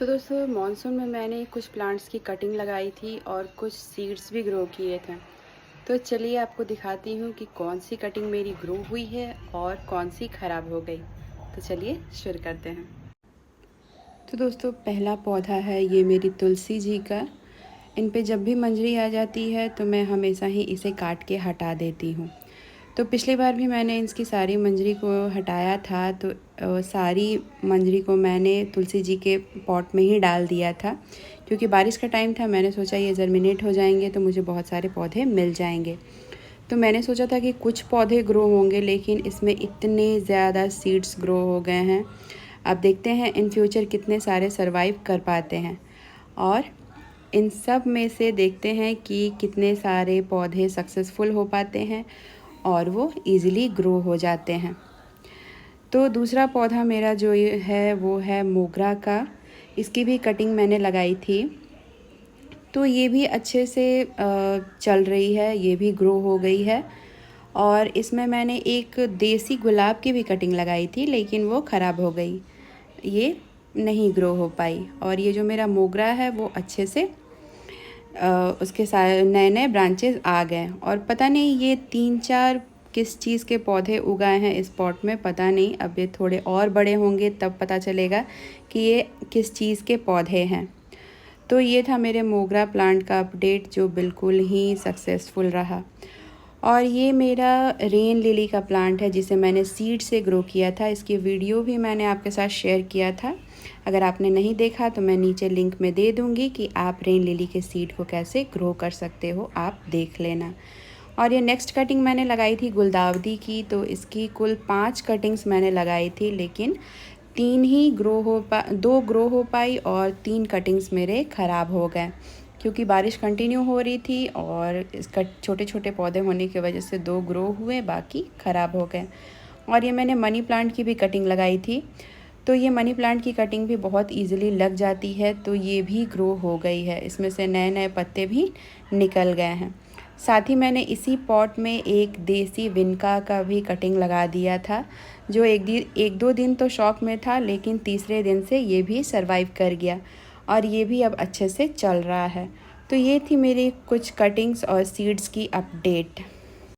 तो दोस्तों मॉनसून में मैंने कुछ प्लांट्स की कटिंग लगाई थी और कुछ सीड्स भी ग्रो किए थे। तो चलिए आपको दिखाती हूँ कि कौन सी कटिंग मेरी ग्रो हुई है और कौन सी ख़राब हो गई। तो चलिए शुरू करते हैं। तो दोस्तों पहला पौधा है ये मेरी तुलसी जी का। इन पे जब भी मंजरी आ जाती है तो मैं हमेशा ही इसे काट के हटा देती हूँ। तो पिछली बार भी मैंने इसकी सारी मंजरी को हटाया था, तो सारी मंजरी को मैंने तुलसी जी के पॉट में ही डाल दिया था, क्योंकि बारिश का टाइम था। मैंने सोचा ये जर्मिनेट हो जाएंगे तो मुझे बहुत सारे पौधे मिल जाएंगे। तो मैंने सोचा था कि कुछ पौधे ग्रो होंगे, लेकिन इसमें इतने ज़्यादा सीड्स ग्रो हो गए हैं। अब देखते हैं इन फ्यूचर कितने सारे सरवाइव कर पाते हैं, और इन सब में से देखते हैं कि कितने सारे पौधे सक्सेसफुल हो पाते हैं और वो इजीली ग्रो हो जाते हैं। तो दूसरा पौधा मेरा जो ये है वो है मोगरा का। इसकी भी कटिंग मैंने लगाई थी, तो ये भी अच्छे से चल रही है, ये भी ग्रो हो गई है। और इसमें मैंने एक देसी गुलाब की भी कटिंग लगाई थी, लेकिन वो ख़राब हो गई, ये नहीं ग्रो हो पाई। और ये जो मेरा मोगरा है वो अच्छे से उसके सारे नए नए ब्रांचेस आ गए। और पता नहीं ये 3-4 किस चीज़ के पौधे उगाए हैं इस पॉट में, पता नहीं। अब ये थोड़े और बड़े होंगे तब पता चलेगा कि ये किस चीज़ के पौधे हैं। तो ये था मेरे मोगरा प्लांट का अपडेट, जो बिल्कुल ही सक्सेसफुल रहा। और ये मेरा रेन लिली का प्लांट है, जिसे मैंने सीड से ग्रो किया था। इसकी वीडियो भी मैंने आपके साथ शेयर किया था। अगर आपने नहीं देखा तो मैं नीचे लिंक में दे दूँगी कि आप रेन लिली के सीड को कैसे ग्रो कर सकते हो, आप देख लेना। और ये नेक्स्ट कटिंग मैंने लगाई थी गुलदाउदी की। तो इसकी कुल 5 कटिंग्स मैंने लगाई थी, लेकिन 2 ग्रो हो पाई और 3 कटिंग्स मेरे ख़राब हो गए, क्योंकि बारिश कंटिन्यू हो रही थी और इसका छोटे छोटे पौधे होने की वजह से 2 ग्रो हुए, बाकी ख़राब हो गए। और ये मैंने मनी प्लांट की भी कटिंग लगाई थी। तो ये मनी प्लांट की कटिंग भी बहुत इजीली लग जाती है, तो ये भी ग्रो हो गई है। इसमें से नए नए पत्ते भी निकल गए हैं। साथ ही मैंने इसी पॉट में एक देसी विनका का भी कटिंग लगा दिया था, जो एक दो दिन तो शौक में था, लेकिन तीसरे दिन से ये भी सरवाइव कर गया और ये भी अब अच्छे से चल रहा है। तो ये थी मेरी कुछ कटिंग्स और सीड्स की अपडेट।